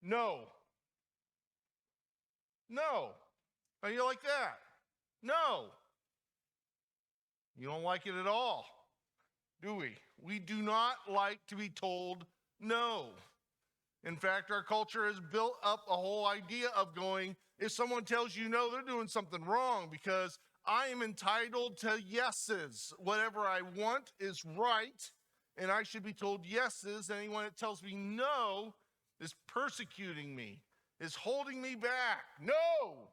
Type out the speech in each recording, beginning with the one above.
No. No. How do you like that? No. You don't like it at all, do we? We do not like to be told no. In fact, our culture has built up a whole idea of going, if someone tells you no, they're doing something wrong because I am entitled to yeses. Whatever I want is right, and I should be told yeses. Anyone that tells me no is persecuting me, is holding me back. No,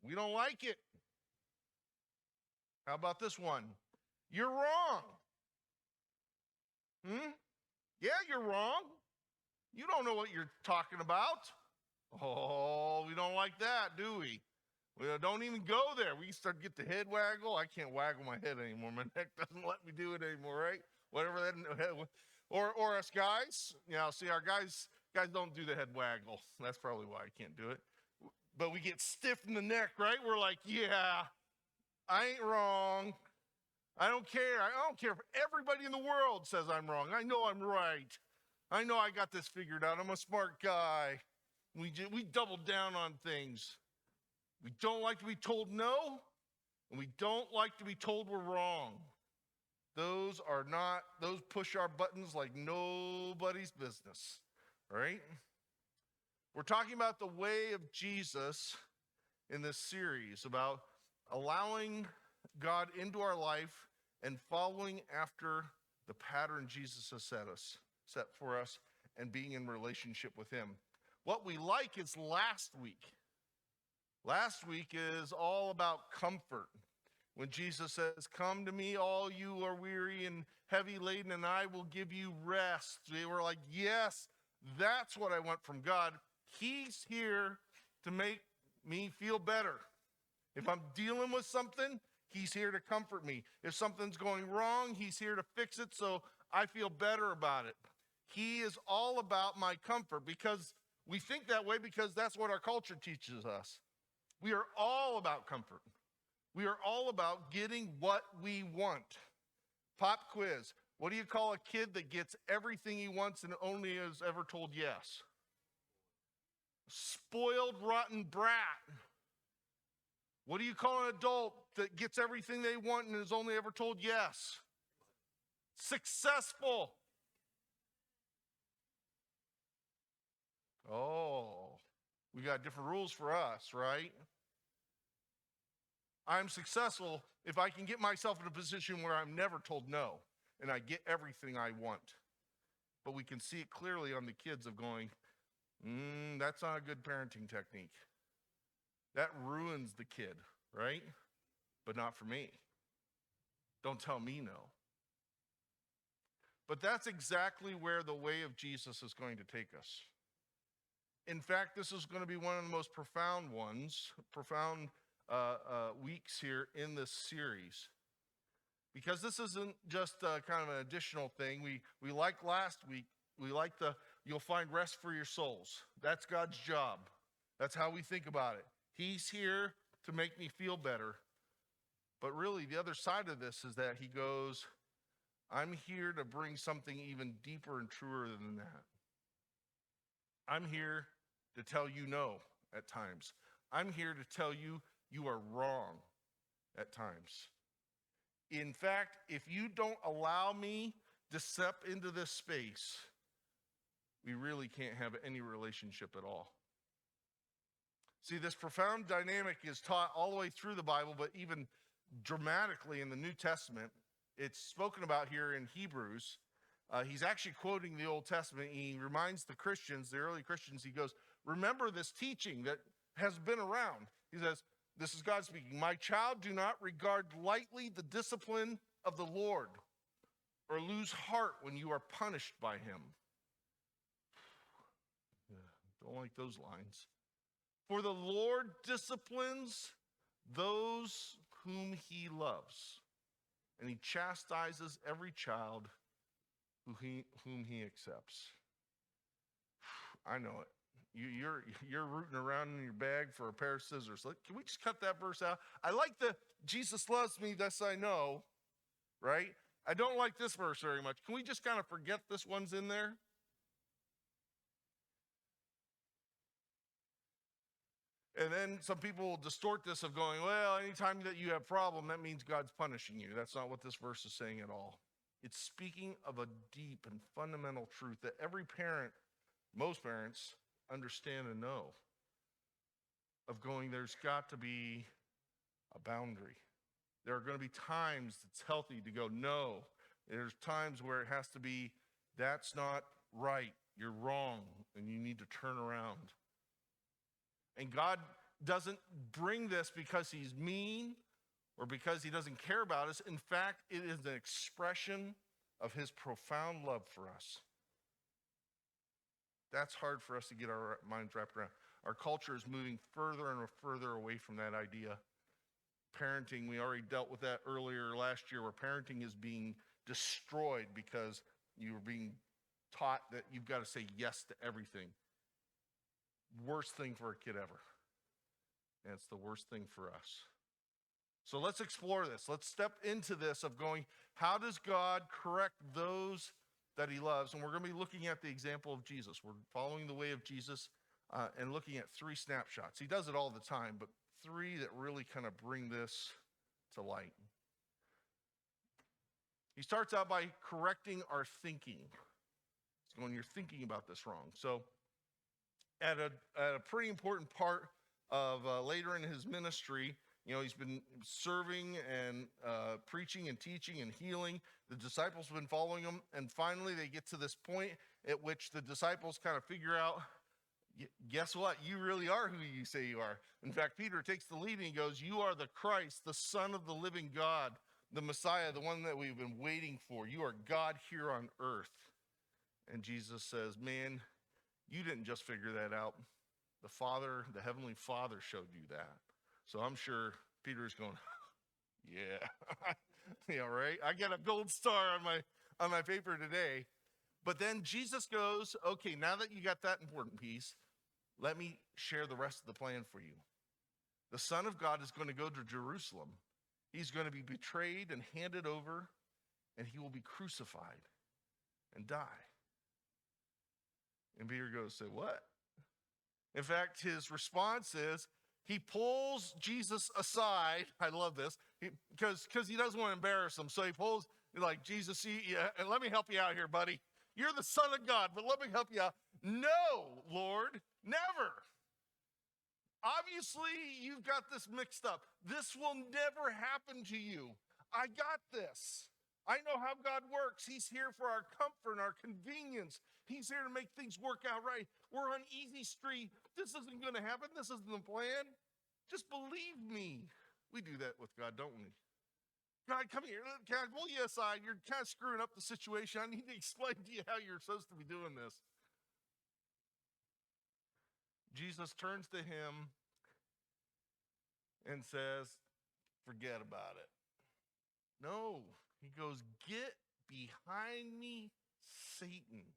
we don't like it. How about this one? You're wrong. Yeah, you're wrong. You don't know what you're talking about. Oh, we don't like that, do we? We don't even go there. We start to get the head waggle. I can't waggle my head anymore. My neck doesn't let me do it anymore, right? Whatever that, or us guys. See, our guys don't do the head waggle. That's probably why I can't do it. But we get stiff in the neck, right? We're like, yeah, I ain't wrong. I don't care. I don't care if everybody in the world says I'm wrong. I know I'm right. I know I got this figured out. I'm a smart guy. We double down on things. We don't like to be told no, and we don't like to be told we're wrong. Those push our buttons like nobody's business, right? We're talking about the way of Jesus in this series, about allowing God into our life and following after the pattern Jesus has set for us and being in relationship with him. What we like is last week. Last week is all about comfort. When Jesus says, come to me, all you who are weary and heavy laden, and I will give you rest. They were like, yes, that's what I want from God. He's here to make me feel better. If I'm dealing with something, he's here to comfort me. If something's going wrong, he's here to fix it so I feel better about it. He is all about my comfort, because we think that way because that's what our culture teaches us. We are all about comfort. We are all about getting what we want. Pop quiz. What do you call a kid that gets everything he wants and only is ever told yes? Spoiled, rotten brat. What do you call an adult that gets everything they want and is only ever told yes? Successful. Oh, we got different rules for us, right? I'm successful if I can get myself in a position where I'm never told no and I get everything I want. But we can see it clearly on the kids of going, that's not a good parenting technique. That ruins the kid, right? But not for me. Don't tell me no. But that's exactly where the way of Jesus is going to take us. In fact, this is going to be one of the most profound weeks here in this series. Because this isn't just kind of an additional thing. We like last week, you'll find rest for your souls. That's God's job. That's how we think about it. He's here to make me feel better. But really, the other side of this is that he goes, I'm here to bring something even deeper and truer than that. I'm here to tell you no at times. I'm here to tell you you are wrong at times. In fact, if you don't allow me to step into this space, we really can't have any relationship at all. See, this profound dynamic is taught all the way through the Bible, but even dramatically in the New Testament. It's spoken about here in Hebrews. He's actually quoting the Old Testament. He reminds the Christians, the early Christians, he goes, remember this teaching that has been around. He says, this is God speaking, my child, do not regard lightly the discipline of the Lord or lose heart when you are punished by him. Don't like those lines. For the Lord disciplines those whom he loves, and he chastises every child whom he accepts. I know it. You're rooting around in your bag for a pair of scissors. Can we just cut that verse out? I like the Jesus loves me, thus I know, right? I don't like this verse very much. Can we just kind of forget this one's in there? And then some people will distort this of going, well, anytime that you have a problem, that means God's punishing you. That's not what this verse is saying at all. It's speaking of a deep and fundamental truth that every parent, most parents, understand and know. Of going, there's got to be a boundary. There are going to be times it's healthy to go, no. There's times where it has to be, that's not right. You're wrong, and you need to turn around. And God doesn't bring this because he's mean or because he doesn't care about us. In fact, it is an expression of his profound love for us. That's hard for us to get our minds wrapped around. Our culture is moving further and further away from that idea. Parenting, we already dealt with that earlier last year, where parenting is being destroyed because you were being taught that you've got to say yes to everything. Worst thing for a kid ever. And it's the worst thing for us. So let's explore this. Let's step into this of going, how does God correct those that he loves? And we're going to be looking at the example of Jesus. We're following the way of Jesus and looking at 3 snapshots. He does it all the time, but 3 that really kind of bring this to light. He starts out by correcting our thinking. He's going, you're thinking about this wrong. So at a pretty important part of later in his ministry, he's been serving and preaching and teaching and healing. The disciples have been following him. And finally, they get to this point at which the disciples kind of figure out, guess what? You really are who you say you are. In fact, Peter takes the lead and he goes, you are the Christ, the Son of the living God, the Messiah, the one that we've been waiting for. You are God here on earth. And Jesus says, man, you didn't just figure that out. The Father, the Heavenly Father showed you that. So I'm sure Peter's going, yeah, yeah, right? I got a gold star on my paper today. But then Jesus goes, okay, now that you got that important piece, let me share the rest of the plan for you. The Son of God is going to go to Jerusalem. He's going to be betrayed and handed over, and he will be crucified and die. And Peter goes, say, what? In fact, his response is, he pulls Jesus aside. I love this, because he doesn't want to embarrass him. So he pulls, like, Jesus, and let me help you out here, buddy. You're the Son of God, but let me help you out. No, Lord, never. Obviously, you've got this mixed up. This will never happen to you. I got this. I know how God works. He's here for our comfort and our convenience. He's here to make things work out right. We're on easy street. This isn't going to happen. This isn't the plan. Just believe me. We do that with God, don't we? God, come here. Can I pull you aside? You're kind of screwing up the situation. I need to explain to you how you're supposed to be doing this. Jesus turns to him and says, forget about it. No, he goes, get behind me, Satan.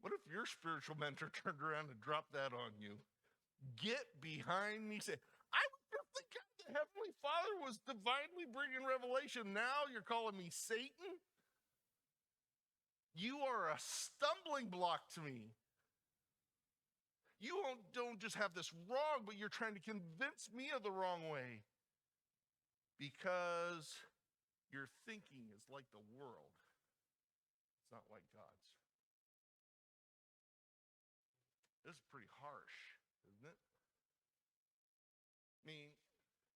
What if your spiritual mentor turned around and dropped that on you? Get behind me, Satan. I was just the God the Heavenly Father was divinely bringing revelation. Now you're calling me Satan? You are a stumbling block to me. You don't just have this wrong, but you're trying to convince me of the wrong way. Because your thinking is like the world. It's not like God's. This is pretty harsh, isn't it? I mean,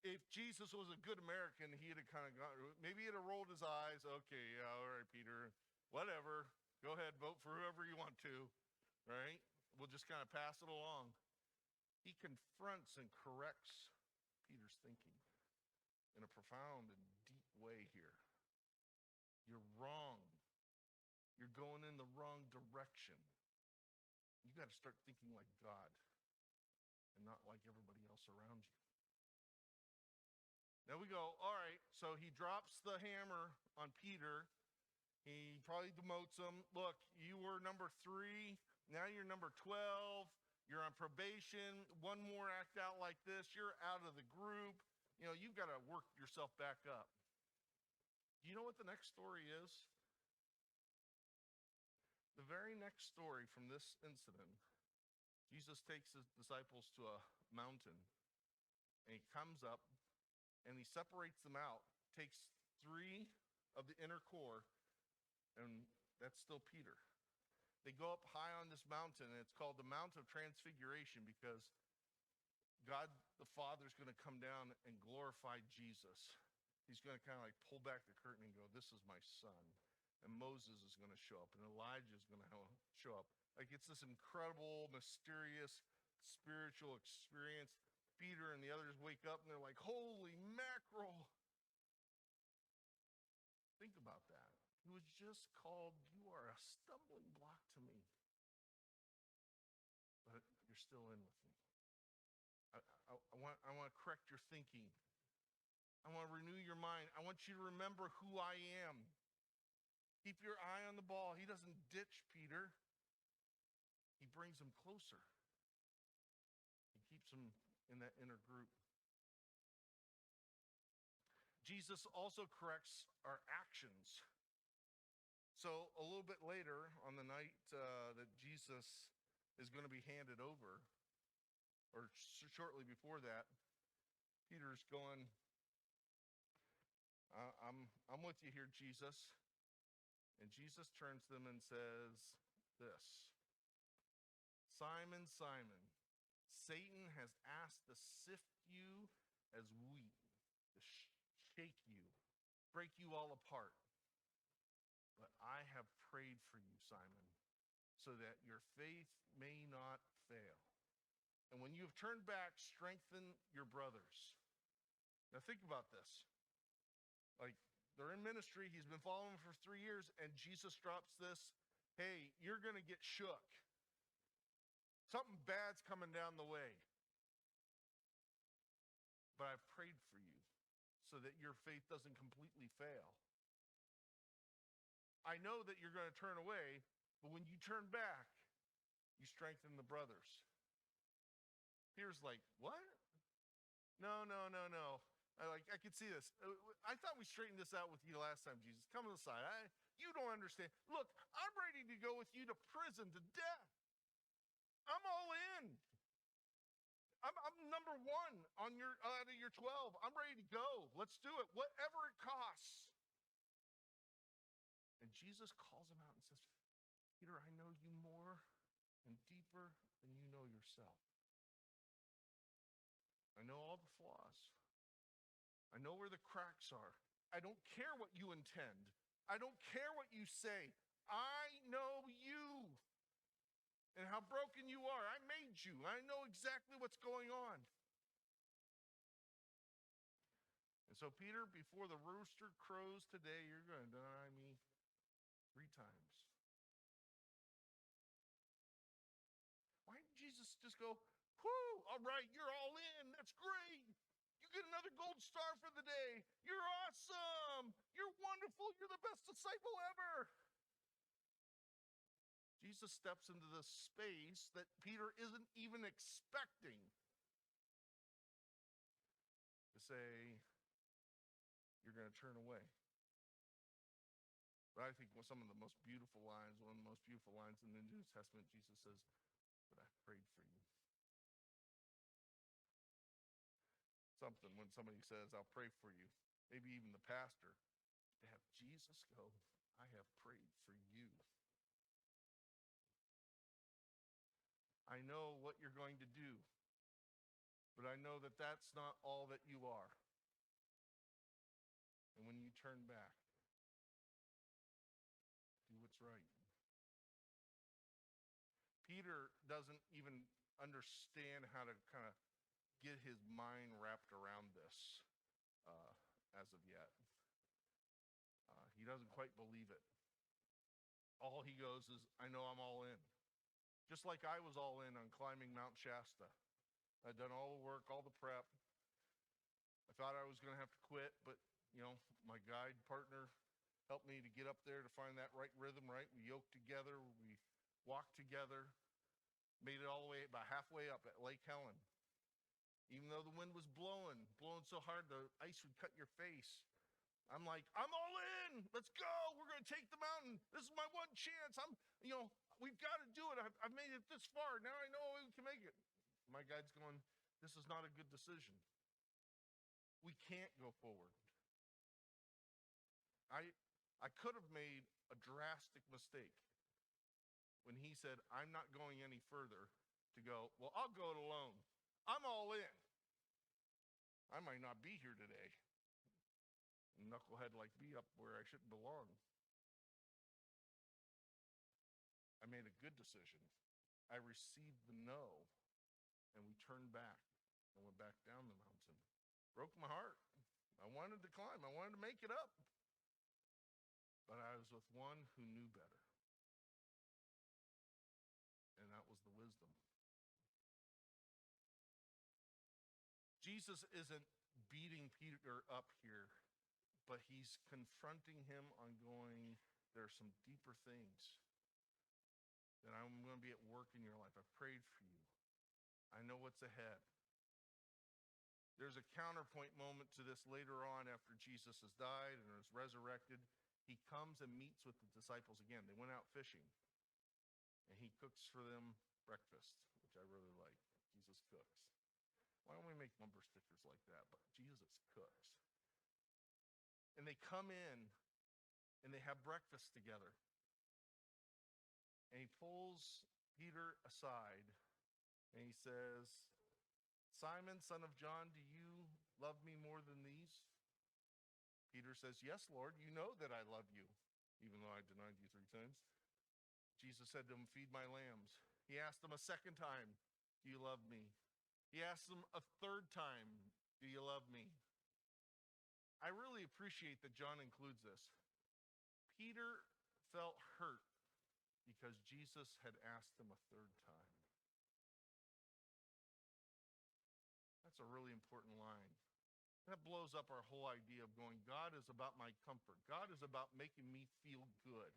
if Jesus was a good American, he'd have kind of gone, maybe he'd have rolled his eyes. Okay, yeah, all right, Peter, whatever. Go ahead, vote for whoever you want to, right? We'll just kind of pass it along. He confronts and corrects Peter's thinking in a profound and deep way here. You're wrong. You're going in the wrong direction. You got to start thinking like God and not like everybody else around you. Now we go, all right, so he drops the hammer on Peter. He probably demotes him. Look, you were number 3. Now you're number 12. You're on probation. One more act out like this, you're out of the group. You've got to work yourself back up. You know what the next story is? The very next story from this incident, Jesus takes his disciples to a mountain, and he comes up and he separates them out, takes 3 of the inner core, and that's still Peter. They go up high on this mountain, and it's called the Mount of Transfiguration because God the Father is going to come down and glorify Jesus. He's going to kind of like pull back the curtain and go, this is my son. And Moses is going to show up, and Elijah is going to show up. Like, it's this incredible, mysterious, spiritual experience. Peter and the others wake up, and they're like, holy mackerel. Think about that. He was just called, you are a stumbling block to me. But you're still in with me. I want to correct your thinking. I want to renew your mind. I want you to remember who I am. Keep your eye on the ball. He doesn't ditch Peter. He brings him closer. He keeps him in that inner group. Jesus also corrects our actions. So a little bit later on the night that Jesus is going to be handed over, or shortly before that, Peter's going, I'm with you here, Jesus. And Jesus turns to them and says this, Simon, Simon, Satan has asked to sift you as wheat, to shake you, break you all apart. But I have prayed for you, Simon, so that your faith may not fail. And when you have turned back, strengthen your brothers. Now think about this. Like, they're in ministry. He's been following them for 3 years, and Jesus drops this, hey, you're going to get shook. Something bad's coming down the way. But I've prayed for you so that your faith doesn't completely fail. I know that you're going to turn away, but when you turn back, you strengthen the brothers. Peter's like, what? No. I could see this. I thought we straightened this out with you last time, Jesus. Come on the side. You don't understand. Look, I'm ready to go with you to prison, to death. I'm all in. I'm number 1 on out of your 12. I'm ready to go. Let's do it, whatever it costs. And Jesus calls him out and says, Peter, I know you more and deeper than you know yourself. I know all the flaws. I know where the cracks are. I don't care what you intend. I don't care what you say. I know you and how broken you are. I made you. I know exactly what's going on. And so, Peter, before the rooster crows today, you're going to deny me 3 times. Why didn't Jesus just go, whoo, all right, you're all in. That's great. You get another gold star for the day. You're awesome. You're wonderful. You're the best disciple ever. Jesus steps into this space that Peter isn't even expecting to say, you're going to turn away. But I think some of the most beautiful lines, one of the most beautiful lines in the New Testament, Jesus says, but I prayed for you. Something when somebody says, I'll pray for you, maybe even the pastor, to have Jesus go, I have prayed for you. I know what you're going to do, but I know that that's not all that you are. And when you turn back, do what's right. Peter doesn't even understand how to kind of get his mind wrapped around this as of yet. He doesn't quite believe it. All he goes is, I know I'm all in. Just like I was all in on climbing Mount Shasta. I'd done all the work, all the prep. I thought I was going to have to quit, but, my guide partner helped me to get up there to find that right rhythm, right? We yoked together, we walked together, made it all the way about halfway up at Lake Helen. Even though the wind was blowing so hard the ice would cut your face, I'm like, I'm all in. Let's go. We're going to take the mountain. This is my one chance. We've got to do it. I've made it this far. Now I know we can make it. My guide's going, this is not a good decision. We can't go forward. I could have made a drastic mistake when he said, I'm not going any further, to go, well, I'll go it alone. I'm all in. I might not be here today. Knucklehead like me up where I shouldn't belong. I made a good decision. I received the no, and we turned back and went back down the mountain. Broke my heart. I wanted to climb. I wanted to make it up. But I was with one who knew better. And that was the wisdom. Jesus isn't beating Peter up here, but he's confronting him on going, there are some deeper things that I'm going to be at work in your life. I've prayed for you. I know what's ahead. There's a counterpoint moment to this later on after Jesus has died and is resurrected. He comes and meets with the disciples again. They went out fishing, and he cooks for them breakfast, which I really like. Jesus cooks. Why don't we make bumper stickers like that? But Jesus cooks. And they come in, and they have breakfast together. And he pulls Peter aside, and he says, Simon, son of John, do you love me more than these? Peter says, yes, Lord, you know that I love you, even though I denied you 3 times. Jesus said to him, feed my lambs. He asked him a second time, do you love me? He asked him a third time, do you love me? I really appreciate that John includes this. Peter felt hurt because Jesus had asked him a third time. That's a really important line. That blows up our whole idea of going, God is about my comfort. God is about making me feel good.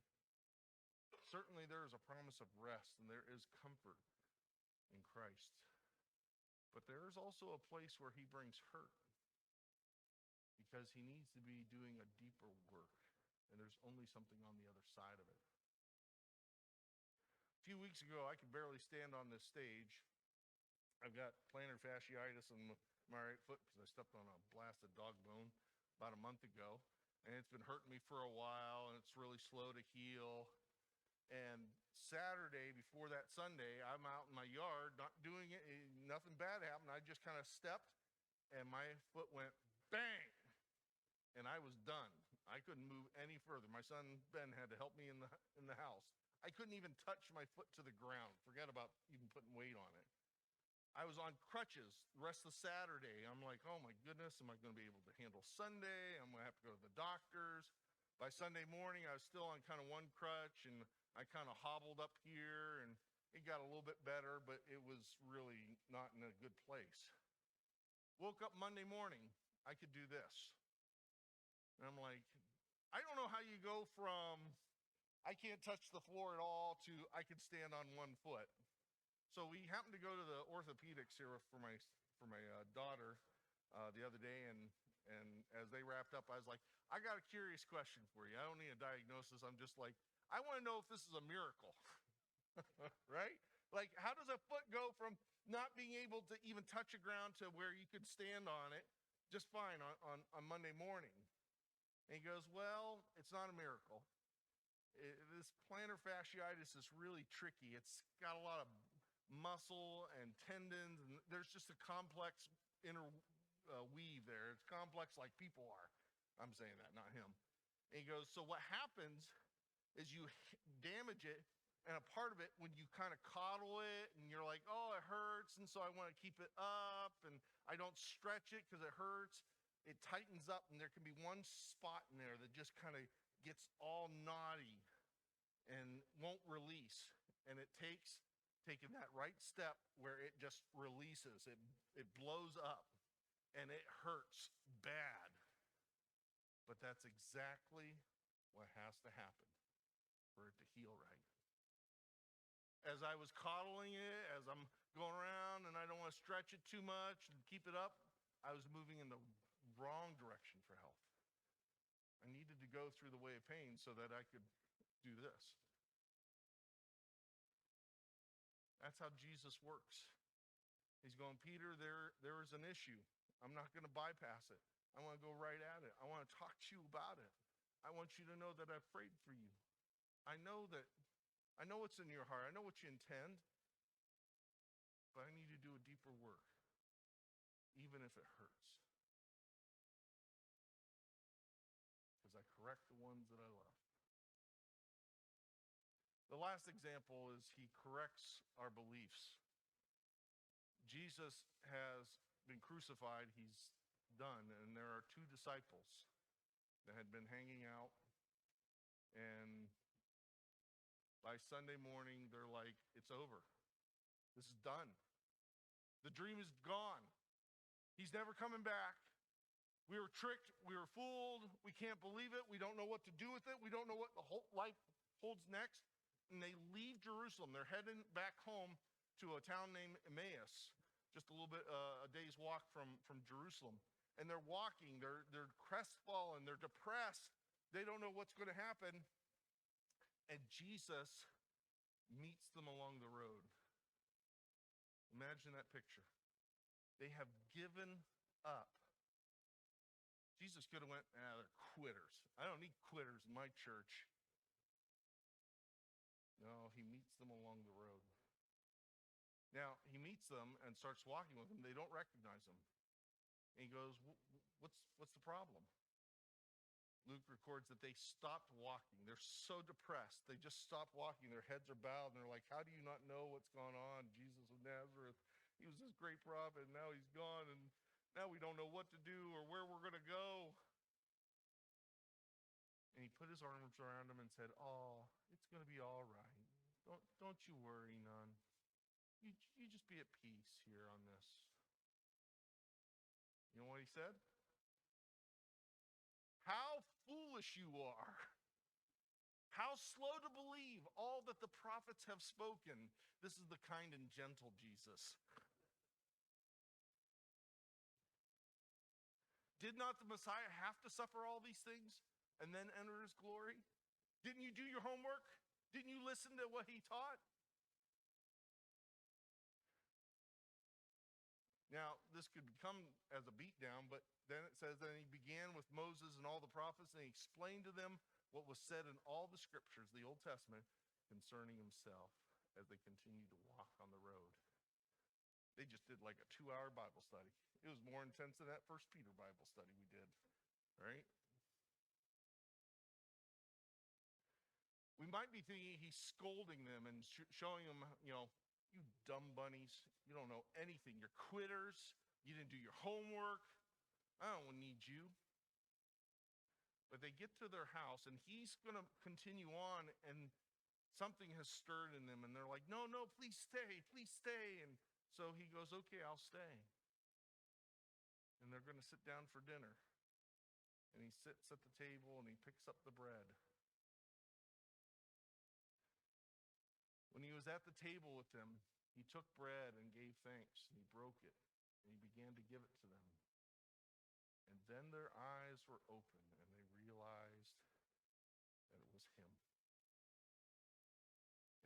Certainly there is a promise of rest and there is comfort in Christ. But there is also a place where he brings hurt because he needs to be doing a deeper work, and there's only something on the other side of it. A few weeks ago, I could barely stand on this stage. I've got plantar fasciitis in my right foot because I stepped on a blasted dog bone about a month ago, and it's been hurting me for a while, and it's really slow to heal. And Saturday, before that Sunday, I'm out in my yard, not doing it, nothing bad happened. I just kind of stepped, and my foot went bang, and I was done. I couldn't move any further. My son, Ben, had to help me in the house. I couldn't even touch my foot to the ground. Forget about even putting weight on it. I was on crutches the rest of Saturday. I'm like, oh my goodness, am I going to be able to handle Sunday? I'm going to have to go to the doctors. By Sunday morning, I was still on kind of one crutch, and I kind of hobbled up here, and it got a little bit better, but it was really not in a good place. Woke up Monday morning, I could do this. And I'm like, I don't know how you go from I can't touch the floor at all to I can stand on one foot. So we happened to go to the orthopedics here for my daughter the other day, and as they wrapped up, I was like, I got a curious question for you. I don't need a diagnosis. I'm just like, I want to know if this is a miracle, right? Like, how does a foot go from not being able to even touch the ground to where you could stand on it just fine on Monday morning? And he goes, well, it's not a miracle. This plantar fasciitis is really tricky. It's got a lot of muscle and tendons, and there's just a complex inner weave there. It's complex like people are. I'm saying that, not him. And he goes, so what happens is you damage it, and a part of it, when you kind of coddle it, and you're like, oh, it hurts, and so I want to keep it up, and I don't stretch it because it hurts. It tightens up, and there can be one spot in there that just kind of gets all knotty and won't release. And it takes taking that right step where it just releases. It blows up, and it hurts bad. But that's exactly what has to happen for it to heal right. As I was coddling it, as I'm going around, and I don't want to stretch it too much and keep it up, I was moving in the wrong direction for health. I needed to go through the way of pain so that I could do this. That's how Jesus works. He's going, Peter, there is an issue. I'm not going to bypass it. I want to go right at it. I want to talk to you about it. I want you to know that I've prayed for you. I know what's in your heart. I know what you intend, but I need to do a deeper work, even if it hurts. Because I correct the ones that I love. The last example is he corrects our beliefs. Jesus has been crucified. He's done. And there are two disciples that had been hanging out. And by Sunday morning, they're like, it's over. This is done. The dream is gone. He's never coming back. We were tricked. We were fooled. We can't believe it. We don't know what to do with it. We don't know what the whole life holds next. And they leave Jerusalem. They're heading back home to a town named Emmaus, just a little bit, a day's walk from Jerusalem. And they're walking. They're crestfallen. They're depressed. They don't know what's going to happen. And Jesus meets them along the road. Imagine that picture. They have given up. Jesus could have went, they're quitters. I don't need quitters in my church. No, he meets them along the road. Now, he meets them and starts walking with them. They don't recognize him. And he goes, what's the problem? Luke records that they stopped walking. They're so depressed. They just stopped walking. Their heads are bowed, and they're like, how do you not know what's going on? Jesus of Nazareth, he was this great prophet, and now he's gone, and now we don't know what to do or where we're going to go. And he put his arms around them and said, oh, it's going to be all right. Don't you worry none. You just be at peace here on this. You know what he said? How foolish you are. How slow to believe all that the prophets have spoken. This is the kind and gentle Jesus. Did not the Messiah have to suffer all these things and then enter his glory? Didn't you do your homework? Didn't you listen to what he taught? Now, this could become as a beatdown, but then it says that he began with Moses and all the prophets, and he explained to them what was said in all the scriptures, the Old Testament, concerning himself as they continued to walk on the road. They just did like a 2-hour Bible study. It was more intense than that First Peter Bible study we did, right? We might be thinking he's scolding them and showing them, you dumb bunnies, you don't know anything. You're quitters. You didn't do your homework. I don't need you. But they get to their house, and he's going to continue on, and something has stirred in them, and they're like, no, please stay, please stay. And so he goes, okay, I'll stay. And they're going to sit down for dinner. And he sits at the table, and he picks up the bread. When he was at the table with them, he took bread and gave thanks, and he broke it, and he began to give it to them. And then their eyes were open, and they realized that it was him.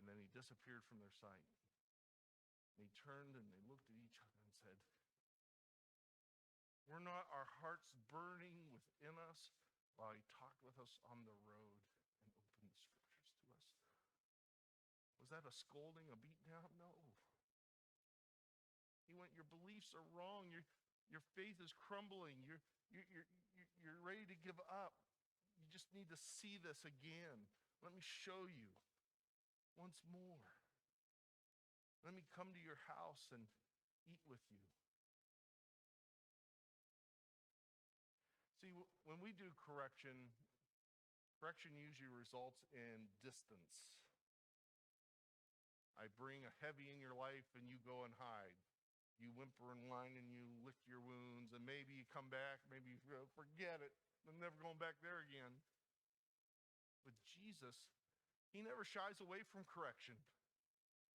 And then he disappeared from their sight. And he turned, and they looked at each other and said, were not our hearts burning within us while he talked with us on the road and opened the scriptures to us? Was that a scolding, a beatdown? No. He went, your beliefs are wrong. Your faith is crumbling. You're ready to give up. You just need to see this again. Let me show you once more. Let me come to your house and eat with you. See, when we do correction usually results in distance. I bring a heavy in your life and you go and hide. You whimper and whine and you lick your wounds, and maybe you come back, maybe you forget it. I'm never going back there again. But Jesus, he never shies away from correction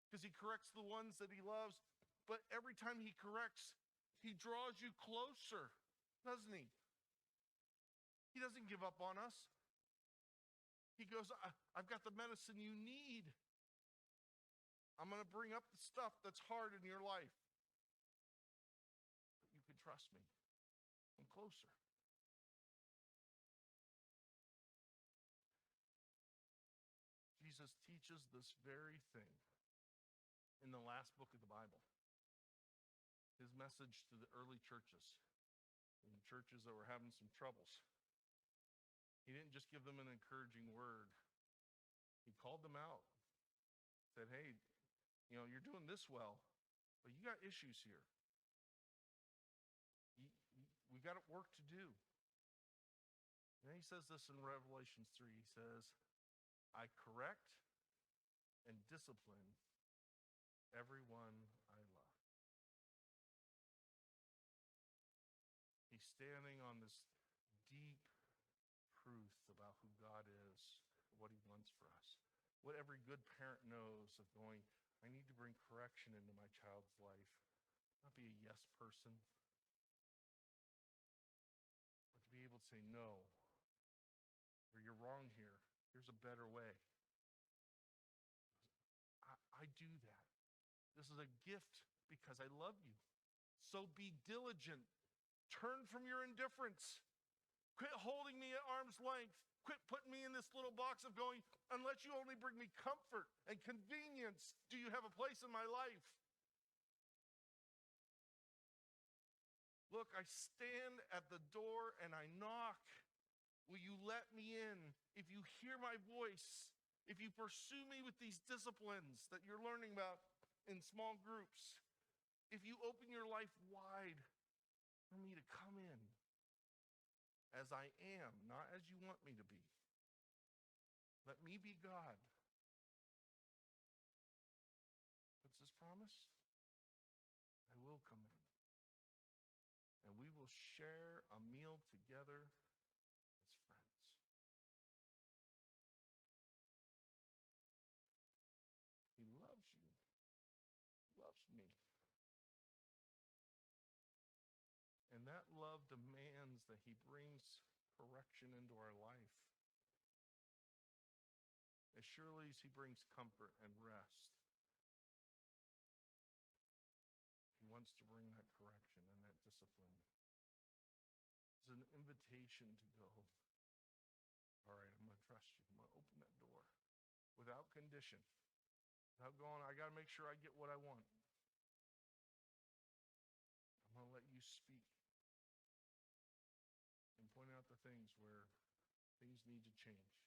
because he corrects the ones that he loves. But every time he corrects, he draws you closer, doesn't he? He doesn't give up on us. He goes, I've got the medicine you need. I'm going to bring up the stuff that's hard in your life. But you can trust me. I'm closer. Jesus teaches this very thing in the last book of the Bible. His message to the early churches, and the churches that were having some troubles. He didn't just give them an encouraging word. He called them out. Said, hey, you're doing this well, but you got issues here. We got work to do. And then he says this in Revelation 3. He says, I correct and discipline everyone I love. He's standing on this deep truth about who God is, what he wants for us. What every good parent knows of going, I need to bring correction into my child's life. Not be a yes person, but to be able to say, no, or you're wrong here. Here's a better way. I do that. This is a gift because I love you. So be diligent. Turn from your indifference. Quit holding me at arm's length. Quit putting me in this little box of going, unless you only bring me comfort and convenience, do you have a place in my life? Look, I stand at the door and I knock. Will you let me in? If you hear my voice, if you pursue me with these disciplines that you're learning about in small groups, if you open your life wide for me to come in as I am, not as you want me to be. Let me be God. What's his promise? I will come in. And we will share a meal together as friends. He loves you. Loves me. And that love demands that he brings correction into our life. As surely as he brings comfort and rest, he wants to bring that correction and that discipline. It's an invitation to go, all right, I'm going to trust you. I'm going to open that door without condition, without going, I got to make sure I get what I want. I'm going to let you speak and point out the things where things need to change.